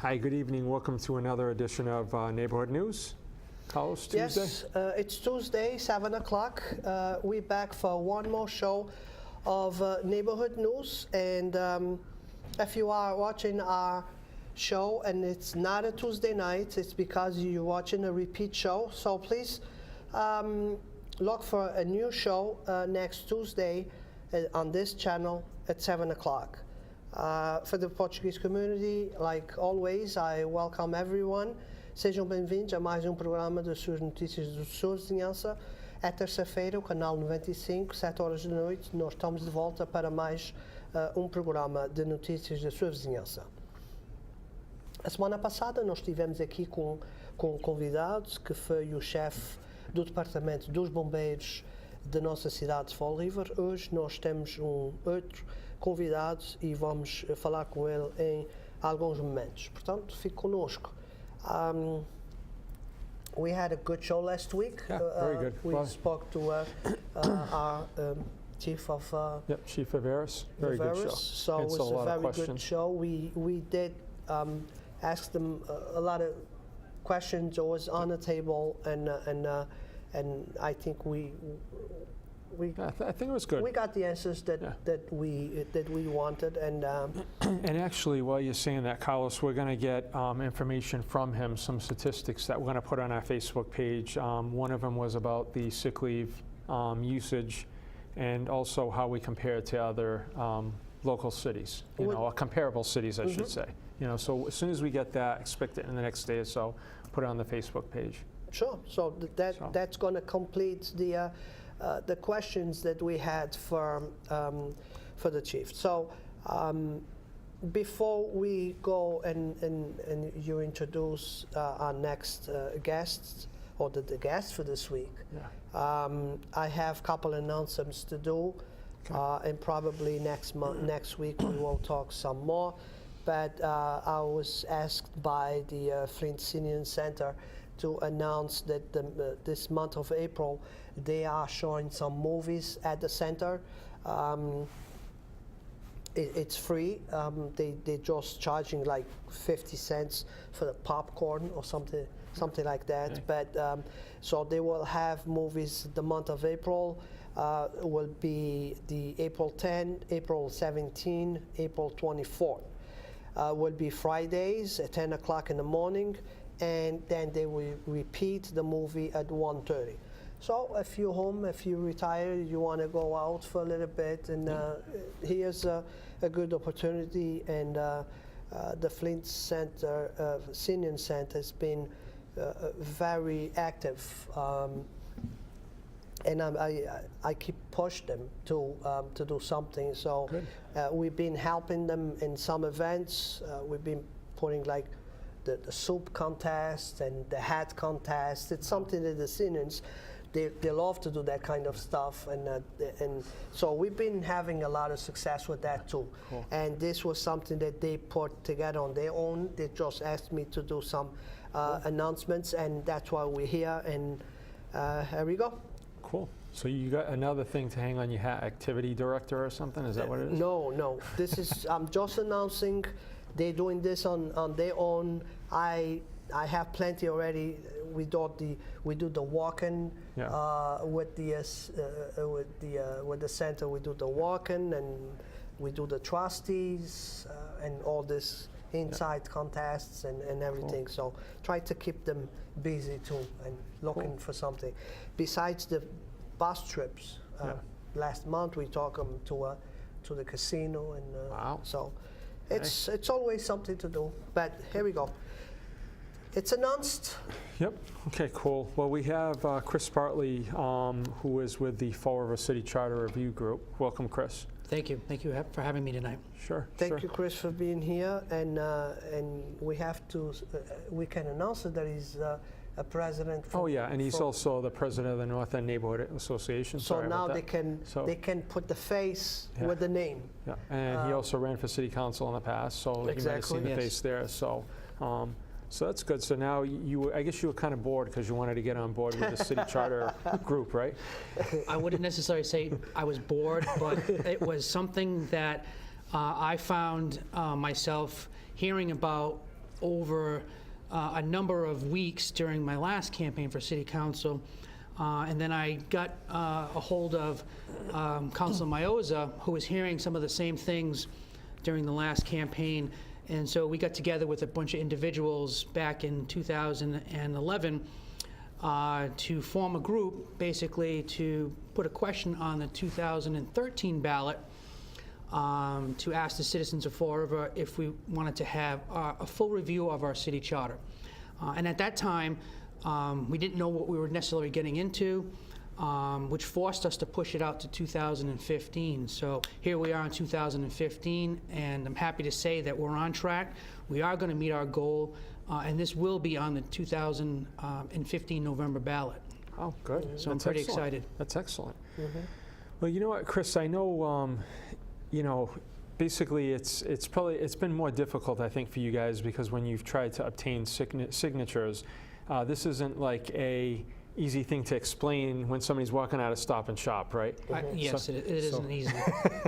Hi, good evening. Welcome to another edition of Neighborhood News. Carlos, Tuesday? Yes, it's Tuesday, 7 o'clock. We're back for one more show of Neighborhood News. And if you are watching our show and it's not a Tuesday night, it's because you're watching a repeat show. So please look for a new show next Tuesday on this channel at 7 o'clock. For the Portuguese community, like always, I welcome everyone. Sejam bem-vindos a mais programa das suas notícias da sua vizinhança. É terça-feira, o canal 95, 7 horas da noite. Nós estamos de volta para mais programa de notícias da sua vizinhança. A semana passada nós estivemos aqui com convidados, que foi o chefe do Departamento dos Bombeiros da nossa cidade de Fall River. Hoje nós temos outro convidado e vamos falar com ele em alguns momentos. Portanto, fique conosco. We had a good show last week. Yeah, very good. We spoke to our chief of Chief of Eris. Very good show. So it was a very good show. We did ask them a lot of questions. It was on the table, and I think I think it was good. We got the answers that we wanted, and and actually, while you're saying that, Carlos, we're going to get information from him, some statistics that we're going to put on our Facebook page. One of them was about the sick leave usage, and also how we compare to other local cities, or comparable cities, I should say. So as soon as we get that, expect it in the next day or so. Put it on the Facebook page. Sure. So that's going to complete the questions that we had for the chief. So before we go and you introduce our next guests, or the guests for this week, I have a couple announcements to do, and probably next week we will talk some more. But I was asked by the Flint Senior Center to announce that this month of April, they are showing some movies at the center. It's free. They're just charging like 50 cents for the popcorn or something like that. Okay. But so they will have movies. The month of April will be the April 10, April 17, April 24. Will be Fridays at 10 o'clock in the morning, and then they will repeat the movie at 1:30. So if you're home, if you retire, you want to go out for a little bit, and here's a good opportunity. And the Flint Center, Senior Center, has been very active, and I keep pushing them to do something. So we've been helping them in some events. We've been putting like the soup contest and the hat contest. It's something that the seniors, they love to do that kind of stuff, and so we've been having a lot of success with that too. Cool. And this was something that they put together on their own. They just asked me to do some announcements, and that's why we're here. And here we go. Cool. So you got another thing to hang on your hat, activity director or something? Is that what it is? No. This is I'm just announcing. They're doing this on their own. I have plenty already. We do the walk-in with the center. We do the walk-in, and we do the trustees and all this inside contests and everything. Cool. So try to keep them busy too and looking for something. Besides the bus trips, last month we took them to the casino, and wow. So it's always something to do. But here we go. It's announced. Yep. Okay, cool. Well, we have Kris Bartley, who is with the Fall River City Charter Review Group. Welcome, Kris. Thank you. Thank you for having me tonight. Sure. Thank you, Kris, for being here. And we have to. We can announce that there is a president. And he's also the president of the North End Neighborhood Association. So now they can put the face with the name. Yeah, and he also ran for city council in the past, so you might have seen the face there. So. So that's good. So now I guess you were kind of bored because you wanted to get on board with the city charter group, right? I wouldn't necessarily say I was bored, but it was something that I found myself hearing about over a number of weeks during my last campaign for city council. And then I got a hold of Councilor Mioza, who was hearing some of the same things during the last campaign. And so we got together with a bunch of individuals back in 2011 to form a group, basically to put a question on the 2013 ballot to ask the citizens of Fall River if we wanted to have a full review of our city charter. And at that time, we didn't know what we were necessarily getting into, which forced us to push it out to 2015. So here we are in 2015, and I'm happy to say that we're on track. We are going to meet our goal, and this will be on the 2015 November ballot. Oh, good. So I'm That's pretty excellent. excited. That's excellent. Well, you know what, Kris, I know, you know, basically it's been more difficult, I think, for you guys because when you've tried to obtain signatures, this isn't like a easy thing to explain when somebody's walking out of Stop and Shop, right? Yes, it isn't easy.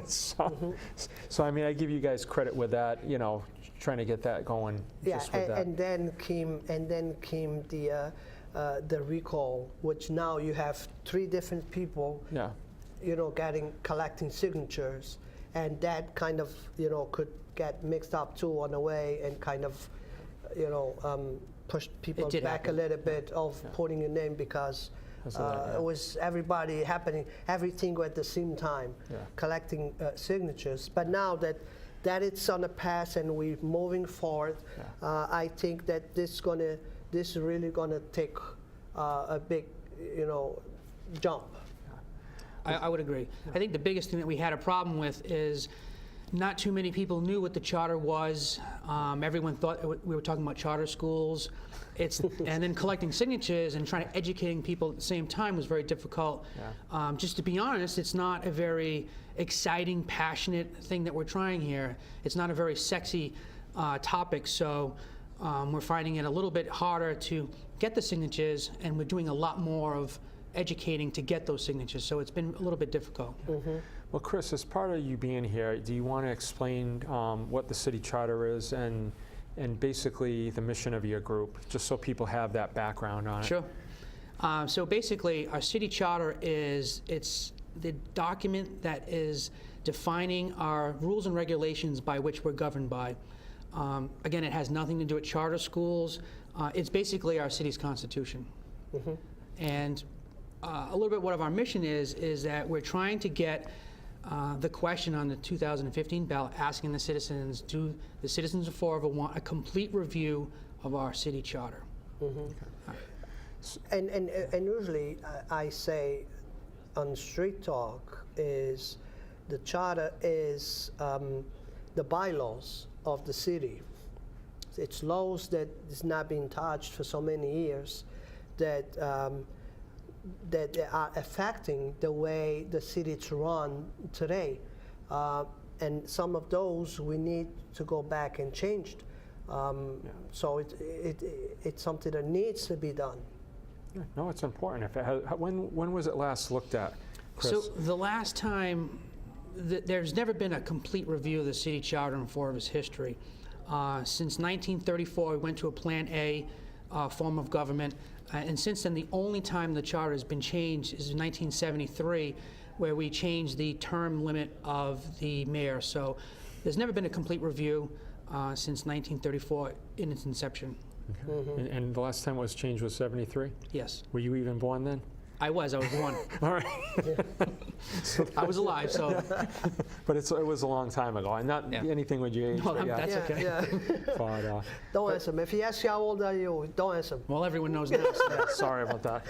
So I mean, I give you guys credit with that, you know, trying to get that going. Yeah, just with that. and then came the recall, which now you have 3 different people, Yeah. you know, collecting signatures, and that kind of, you know, could get mixed up too on the way and kind of, you know, push people did back happen. a little bit of putting your name because Because of that, yeah. it was everybody happening, everything at the same time, Yeah. collecting signatures. But now that it's on the path and we're moving forward, I think that this is really gonna take a big, you know, jump. I would agree. I think the biggest thing that we had a problem with is not too many people knew what the charter was. Everyone thought we were talking about charter schools. And then collecting signatures and trying to educating people at the same time was very difficult. Yeah. Just to be honest, it's not a very exciting, passionate thing that we're trying here. It's not a very sexy topic, so we're finding it a little bit harder to get the signatures, and we're doing a lot more of educating to get those signatures, so it's been a little bit difficult. Well, Kris, as part of you being here, do you want to explain what the city charter is and basically the mission of your group, just so people have that background on it? Sure. So basically, our city charter it's the document that is defining our rules and regulations by which we're governed by. Again, it has nothing to do with charter schools. It's basically our city's constitution. And a little bit what of our mission is that we're trying to get the question on the 2015 ballot asking the citizens, do the citizens of Fall River want a complete review of our city charter? And usually I say on street talk is the charter is the bylaws of the city. It's laws that is not being touched for so many years that that are affecting the way the city is run today. And some of those we need to go back and change. So it's something that needs to be done. Yeah, no, it's important. If it when was it last looked at, Kris? So the last time, there's never been a complete review of the city charter in Fall River's history. Since 1934, we went to a Plan A form of government. And since then, the only time the charter has been changed is in 1973, where we changed the term limit of the mayor. So there's never been a complete review since 1934 in its inception. Okay. And the last time it was changed was 73? Yes. Were you even born then? I was one. All right. I was alive, so. But it was a long time ago, and not anything with your age. No, but yeah. that's okay. Yeah. But, Don't answer him. If he asks you how old are you, don't answer him. Well, everyone knows now. So. yeah, sorry about that.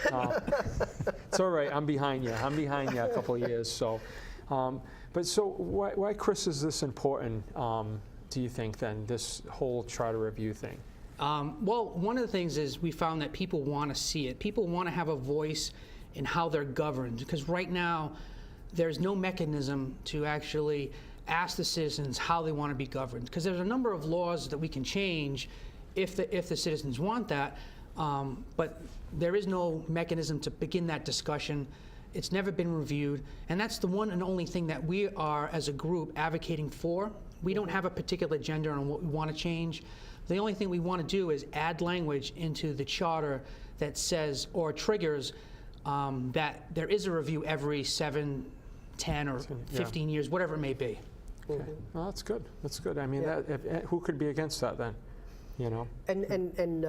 It's all right. I'm behind you. I'm behind you a couple of years. So, but so why, Kris, is this important? Do you think then this whole charter review thing? Well, one of the things is we found that people want to see it. People want to have a voice in how they're governed, because right now there's no mechanism to actually ask the citizens how they want to be governed, because there's a number of laws that we can change if the citizens want that, but there is no mechanism to begin that discussion. It's never been reviewed, and that's the one and only thing that we are, as a group, advocating for. We don't have a particular agenda on what we want to change. The only thing we want to do is add language into the charter that says, or triggers, that there is a review every 7, 10, or 15 years, whatever it may be. Okay. Well, that's good. That's good. I mean, who could be against that then? You know. And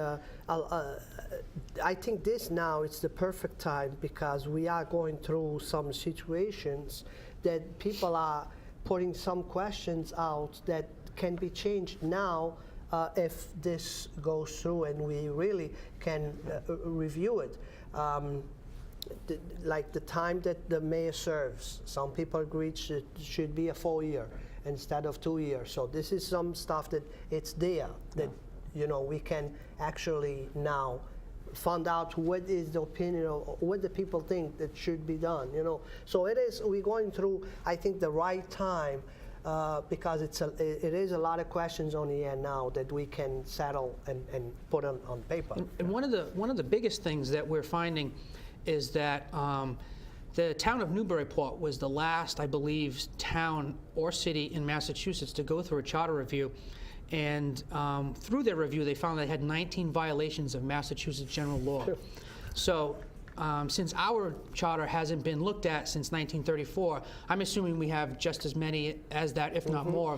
I think this now it's the perfect time because we are going through some situations that people are putting some questions out that can be changed now if this goes through and we really can review it. Like the time that the mayor serves, some people agreed should be a 4-year instead of 2 years. So this is some stuff that it's there that you know we can actually now find out what is the opinion of what the people think that should be done. You know, so it is. We're going through, I think, the right time because it is a lot of questions on the end now that we can settle and put on paper. And one of the biggest things that we're finding is that the town of Newburyport was the last, I believe, town or city in Massachusetts to go through a charter review. And through their review, they found they had 19 violations of Massachusetts general law. Sure. So since our charter hasn't been looked at since 1934, I'm assuming we have just as many as that, if not more,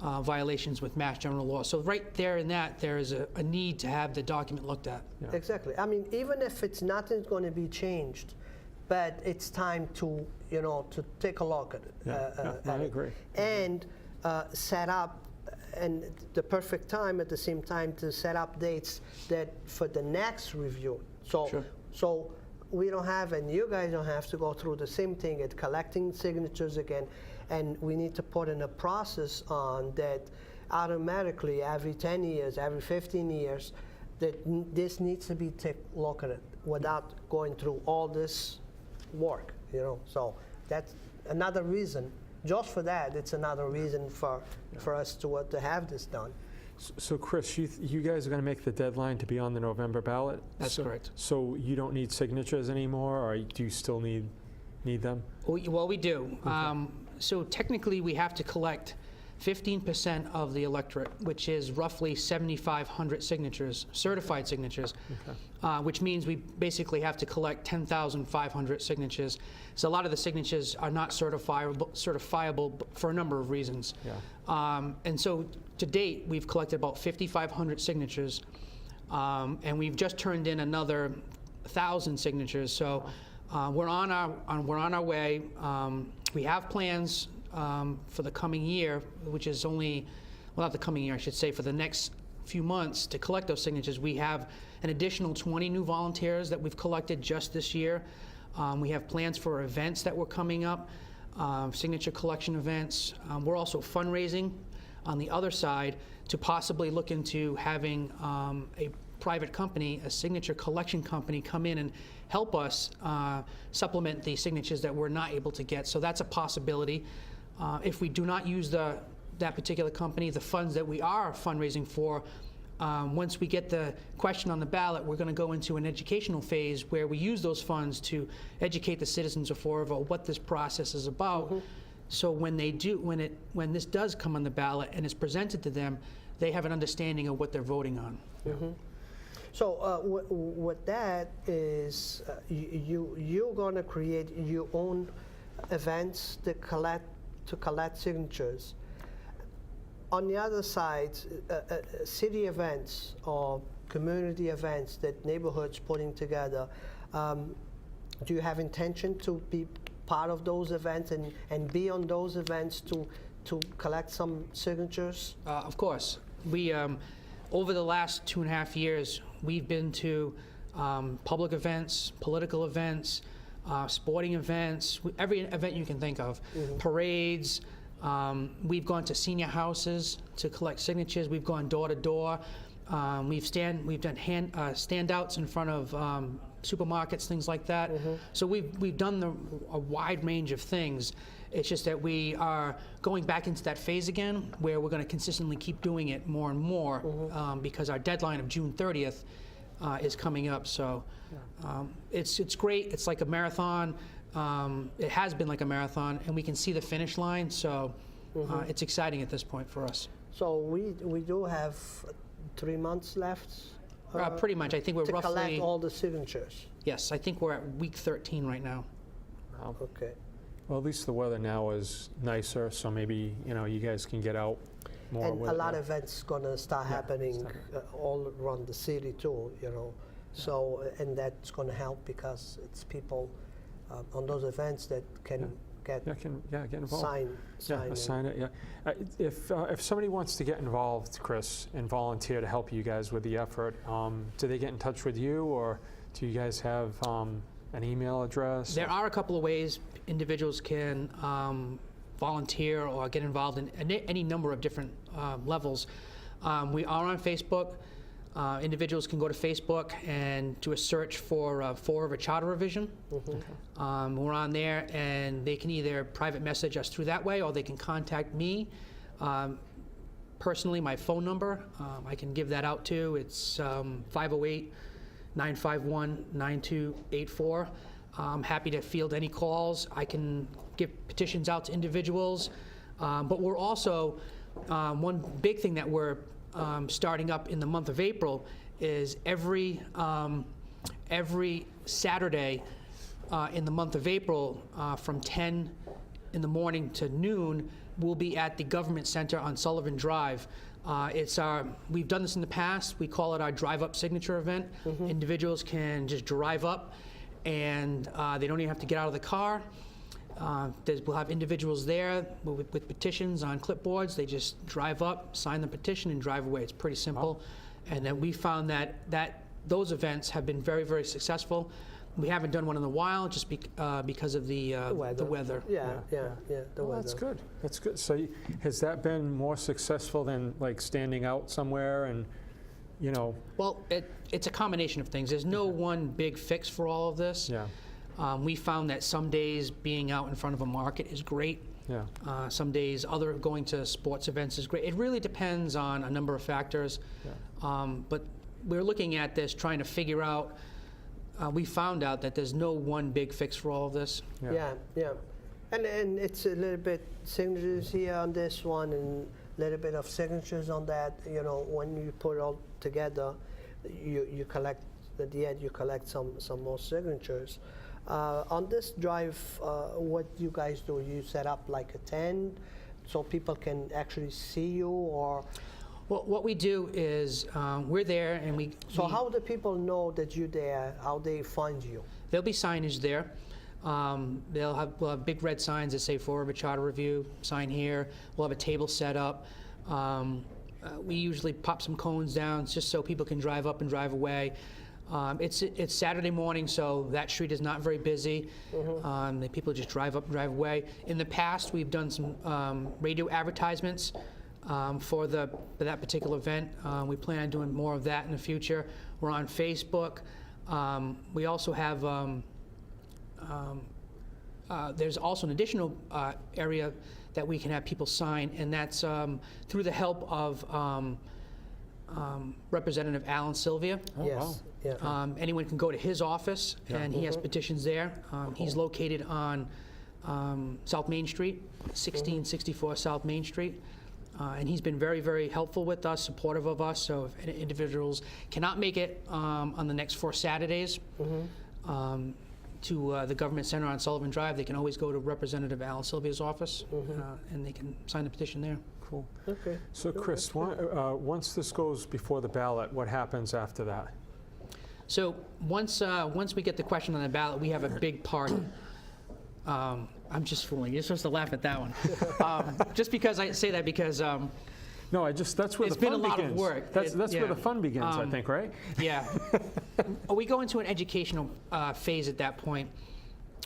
violations with Mass general law. So right there in that, there is a need to have the document looked at. Yeah. Exactly. I mean, even if it's nothing's going to be changed, but it's time to, you know, to take a look at it. I agree. And set up, and the perfect time at the same time to set up dates that for the next review. So, Sure. so we don't have, and you guys don't have to go through the same thing at collecting signatures again. And we need to put in a process on that automatically every 10 years, every 15 years, that this needs to be take a look at it without going through all this work, you know. So that's another reason. Just for that, it's another reason for us to have this done. So Kris, you guys are going to make the deadline to be on the November ballot? That's correct. So you don't need signatures anymore, or do you still need them? Well, we do. So technically, we have to collect 15% of the electorate, which is roughly 7,500 signatures, certified signatures, which means we basically have to collect 10,500 signatures. So a lot of the signatures are not certifiable for a number of reasons. Yeah. And so to date, we've collected about 5,500 signatures, and we've just turned in another 1,000 signatures. So we're on our way. We have plans for the coming year, which is only, well, not the coming year, I should say, for the next few months to collect those signatures. We have an additional 20 new volunteers that we've collected just this year. We have plans for events that were coming up, signature collection events. We're also fundraising on the other side to possibly look into having a private company, a signature collection company, come in and help us supplement the signatures that we're not able to get. So that's a possibility. If we do not use that particular company, the funds that we are fundraising for, once we get the question on the ballot, we're going to go into an educational phase where we use those funds to educate the citizens of Fall River what this process is about. So when this does come on the ballot and is presented to them, they have an understanding of what they're voting on. So what that is, you're going to create your own events to collect signatures. On the other side, city events or community events that neighborhoods putting together, do you have intention to be part of those events and be on those events to collect some signatures? Of course. We, over the last 2.5 years, we've been to public events, political events, sporting events, every event you can think of, parades. We've gone to senior houses to collect signatures. We've gone door to door. We've done standouts in front of supermarkets, things like that. So we've done a wide range of things. It's just that we are going back into that phase again, where we're going to consistently keep doing it more and more, because our deadline of June 30th is coming up. So it's great. It's like a marathon. It has been like a marathon, and we can see the finish line. So it's exciting at this point for us. So we do have 3 months left Pretty much. I think we're to collect roughly, all the signatures. yes, I think we're at week 13 right now. Okay. Well, at least the weather now is nicer, so maybe, you guys can get out more. And with a lot it. of events gonna start happening all around the city too, So, and that's gonna help because it's people on those events that can get Get involved. sign in. Sign it, if somebody wants to get involved, Kris, and volunteer to help you guys with the effort, do they get in touch with you, or do you guys have an email address? There are a couple of ways individuals can volunteer or get involved in any number of different levels. We are on Facebook. Individuals can go to Facebook and do a search for a charter revision. We're on there, and they can either private message us through that way, or they can contact me personally. My phone number, I can give that out too. It's 508-951-9284. I'm happy to field any calls. I can give petitions out to individuals. But we're also, one big thing that we're starting up in the month of April is every Saturday in the month of April from 10 in the morning to noon, we'll be at the Government Center on Sullivan Drive. We've done this in the past. We call it our drive-up signature event. Individuals can just drive up, and they don't even have to get out of the car. We'll have individuals there with petitions on clipboards. They just drive up, sign the petition, and drive away. It's pretty simple. And then we found that those events have been very, very successful. We haven't done one in a while just because of the weather. Yeah, the weather. That's good. That's good. So has that been more successful than like standing out somewhere and, Well, it's a combination of things. There's no one big fix for all of this. Yeah. We found that some days being out in front of a market is great. Yeah. Some days going to sports events is great. It really depends on a number of factors. But we're looking at this, trying to figure out, we found out that there's no one big fix for all of this. Yeah. And it's a little bit signatures here on this one and a little bit of signatures on that. When you put it all together, you collect, at the end, you collect some more signatures. On this drive, what you guys do? You set up like a tent so people can actually see you, or? Well, what we do is we're there, and we. So how do people know that you're there? How they find you? There'll be signage there. We'll have big red signs that say "For a Charter Review." Sign here. We'll have a table set up. We usually pop some cones down just so people can drive up and drive away. It's Saturday morning, so that street is not very busy. The people just drive up and drive away. In the past, we've done some radio advertisements for that particular event. We plan on doing more of that in the future. We're on Facebook. We also have, there's also an additional area that we can have people sign, and that's through the help of Representative Sylvia. Oh, Yes. wow. Yeah. Anyone can go to his office, and he has petitions there. He's located on South Main Street, 1664 South Main Street. And he's been very, very helpful with us, supportive of us. So if individuals cannot make it on the next 4 Saturdays to the Government Center on Sullivan Drive, they can always go to Representative Sylvia's office, and they can sign the petition there. Cool. Okay. So Kris, once this goes before the ballot, what happens after that? So once we get the question on the ballot, we have a big part. I'm just fooling. You're supposed to laugh at that one. Just because I say that because No, that's where it's the been fun a lot begins. of work. That's where Yeah. the fun begins, I think, right? Yeah. We go into an educational phase at that point.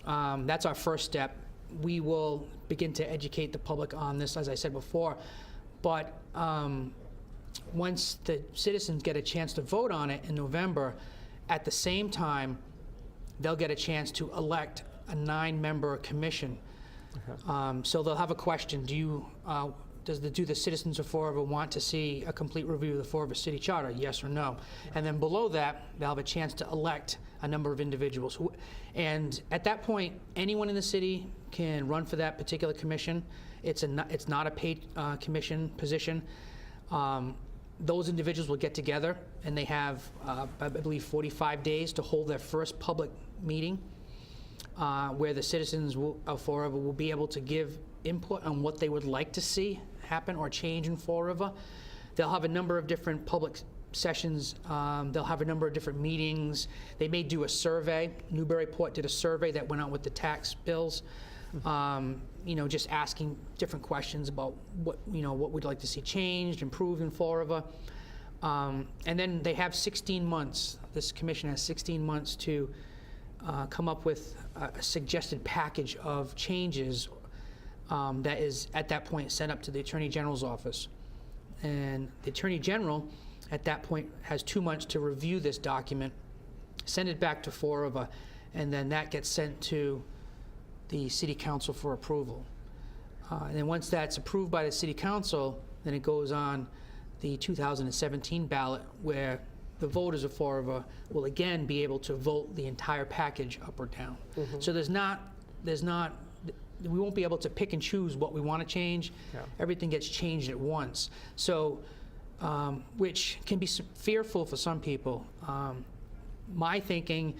That's our first step. We will begin to educate the public on this, as I said before. But once the citizens get a chance to vote on it in November, at the same time, they'll get a chance to elect a 9-member commission. So they'll have a question: do the citizens of Fall River want to see a complete review of the Fall River City Charter? Yes or no? And then below that, they'll have a chance to elect a number of individuals. And at that point, anyone in the city can run for that particular commission. It's not a paid commission position. those individuals will get together, and they have, I believe, 45 days to hold their first public meeting where the citizens of Fall River will be able to give input on what they would like to see happen or change in Fall River. They'll have a number of different public sessions. They'll have a number of different meetings. They may do a survey. Newburyport did a survey that went out with the tax bills, just asking different questions about what we'd like to see changed, improved in Fall River. And then they have 16 months. This commission has 16 months to come up with a suggested package of changes that is, at that point, sent up to the Attorney General's office. And the Attorney General, at that point, has 2 months to review this document, send it back to Fall River, and then that gets sent to the City Council for approval. And then once that's approved by the City Council, then it goes on the 2017 ballot, where the voters of Fall River will again be able to vote the entire package up or down. So we won't be able to pick and choose what we want to change. Yeah. Everything gets changed at once. So, which can be fearful for some people. My thinking,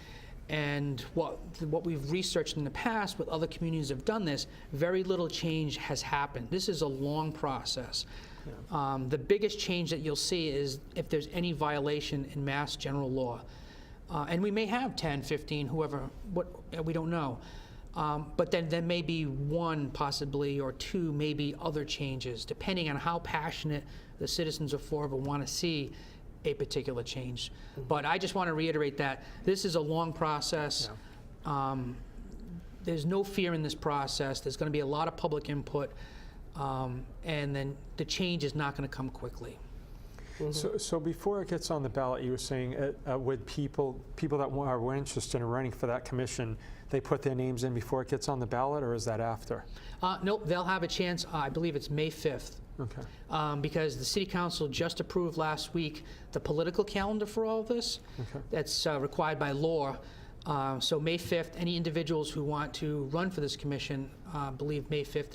and what we've researched in the past with other communities have done this, very little change has happened. This is a long process. Yeah. The biggest change that you'll see is if there's any violation in Mass General Law. And we may have 10, 15, whoever, we don't know. But then there may be one possibly, or two maybe other changes, depending on how passionate the citizens of Fall River want to see a particular change. But I just want to reiterate that this is a long process. Yeah. There's no fear in this process. There's going to be a lot of public input, and then the change is not going to come quickly. So before it gets on the ballot, you were saying would people that were interested in running for that commission, they put their names in before it gets on the ballot, or is that after? Nope, they'll have a chance. I believe it's May 5th. Okay. Because the City Council just approved last week the political calendar for all of this. Okay. That's required by law. So May 5th, any individuals who want to run for this commission, believe May 5th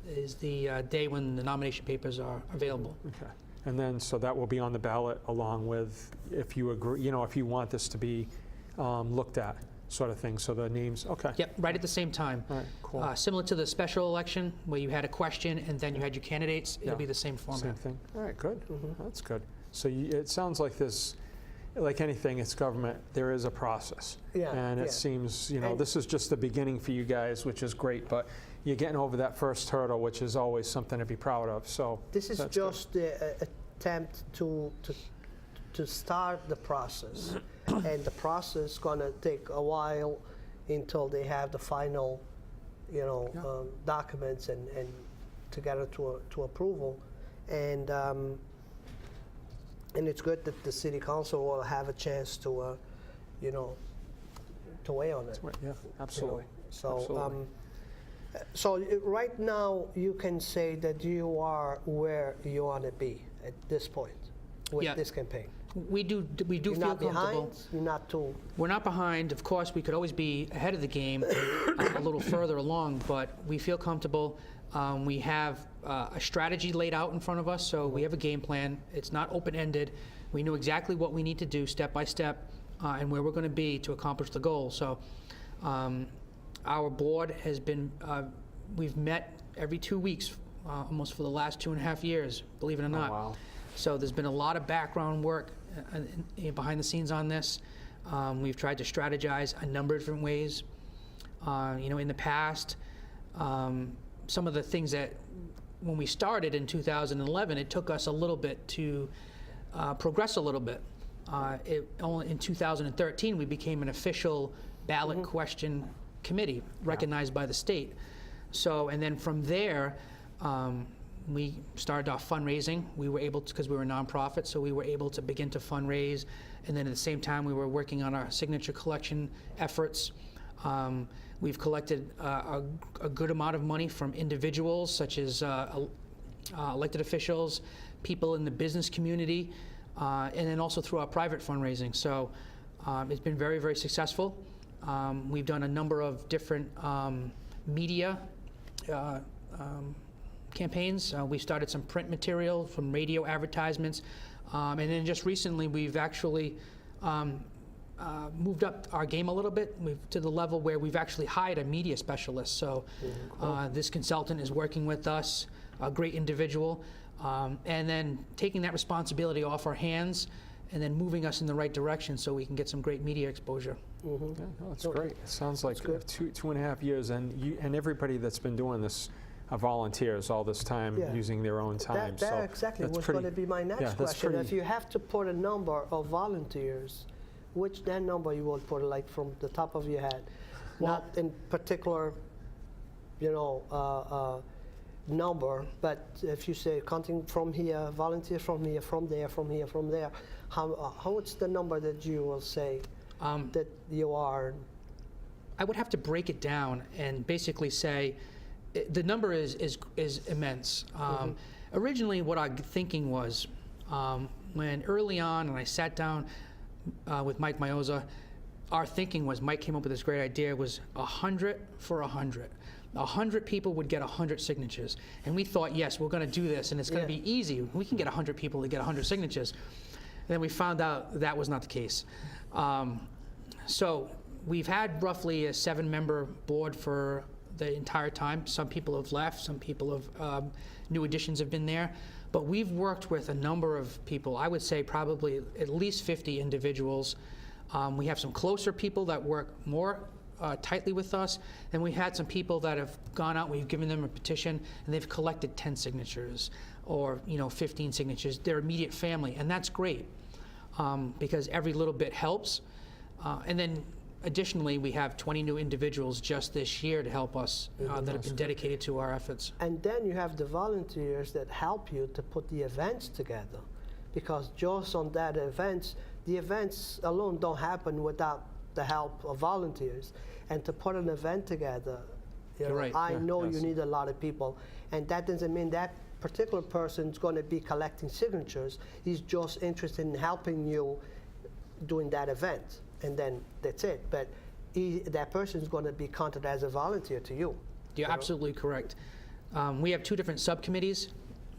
is the day when the nomination papers are available. Okay. And then, so that will be on the ballot along with, if you agree, if you want this to be looked at, sort of thing. So the names, okay. Yep, right at the same time. All right, cool. Similar to the special election where you had a question and then you had your candidates, it'll be the same format. Same thing. All right, good. That's good. So it sounds like this, like anything, it's government, there is a process. Yeah. And it seems, this is just the beginning for you guys, which is great, but you're getting over that first hurdle, which is always something to be proud of. So this is just the attempt to start the process. And the process is going to take a while until they have the final, documents and together to approval. And it's good that the City Council will have a chance to, to weigh on it. Yeah, absolutely. So, absolutely. So right now you can say that you are where you want to be at this point with this campaign. We do You're feel not comfortable. behind, you're not too... We're not behind. Of course, we could always be ahead of the game, a little further along, but we feel comfortable. We have a strategy laid out in front of us, so we have a game plan. It's not open-ended. We know exactly what we need to do step by step and where we're going to be to accomplish the goal. So our board has been, we've met every 2 weeks almost for the last 2.5 years, believe it or not. Oh, wow. So there's been a lot of background work behind the scenes on this. We've tried to strategize a number of different ways. In the past, some of the things that when we started in 2011, it took us a little bit to progress a little bit. Only in 2013, we became an official ballot question committee recognized by the state. So, and then from there, we started off fundraising. We were able to, because we were a nonprofit, so we were able to begin to fundraise. And then at the same time, we were working on our signature collection efforts. We've collected a good amount of money from individuals, such as elected officials, people in the business community, and then also through our private fundraising. So it's been very, very successful. We've done a number of different media campaigns. We started some print material from radio advertisements. And then just recently, we've actually moved up our game a little bit to the level where we've actually hired a media specialist. So this consultant is working with us, a great individual, and then taking that responsibility off our hands and then moving us in the right direction so we can get some great media exposure. Yeah, no, that's great. It sounds like 2.5 years, and everybody that's been doing this are volunteers all this time, Yeah. using their own time. That so exactly that's was pretty- going to be my next yeah, that's question. pretty- If you have to put a number of volunteers, which that number you will put, like from the top of your head, not in particular, number, but if you say counting from here, volunteers from here, from there, from here, from there, what's the number that you will say that you are? I would have to break it down and basically say the number is immense. Originally, what our thinking was, when early on, and I sat down with Mike Mioza, our thinking was, Mike came up with this great idea, was 100 for 100. 100 people would get 100 signatures. And we thought, yes, we're going to do this, and it's going to be easy. We can get 100 people to get 100 signatures. And then we found out that was not the case. So we've had roughly a 7-member board for the entire time. Some people have left, some people have, new additions have been there. But we've worked with a number of people, I would say probably at least 50 individuals. We have some closer people that work more tightly with us, and we had some people that have gone out, we've given them a petition, and they've collected 10 signatures or 15 signatures, their immediate family, and that's great because every little bit helps. And then additionally, we have 20 new individuals just this year to help us that have been dedicated to our efforts. And then you have the volunteers that help you to put the events together, because just on that events, the events alone don't happen without the help of volunteers. And to put an event together, You're right. I know yes. you need a lot of people, and that doesn't mean that particular person's going to be collecting signatures. He's just interested in helping you doing that event, and then that's it. But that person's going to be counted as a volunteer to you. You're absolutely correct. We have 2 different subcommittees.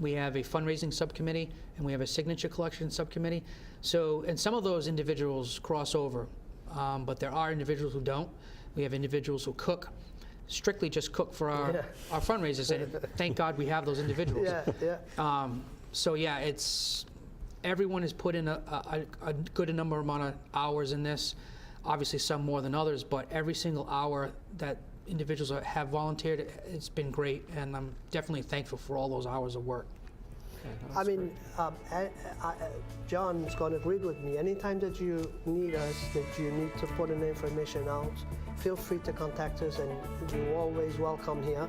We have a fundraising subcommittee, and we have a signature collection subcommittee. So, and some of those individuals cross over, but there are individuals who don't. We have individuals who cook, strictly just cook for our fundraisers, and thank God we have those individuals. So yeah, everyone has put in a good number amount of hours in this. Obviously some more than others, but every single hour that individuals have volunteered, it's been great, and I'm definitely thankful for all those hours of work. I mean, John's going to agree with me. Anytime that you need us, that you need to put an information out, feel free to contact us, and you're always welcome here.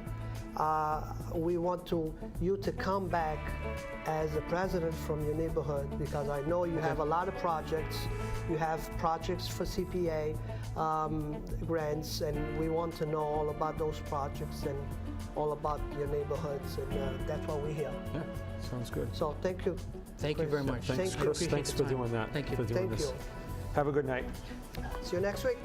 We want you to come back as a president from your neighborhood, because I know you have a lot of projects. You have projects for CPA grants, and we want to know all about those projects and all about your neighborhoods, and that's why we're here. Yeah, sounds good. So thank you. Thank you very much. Thanks, Thank you. Chris. Appreciate Thanks the for time. doing that. Thank you. For doing Thank this. you. Have a good night. See you next week.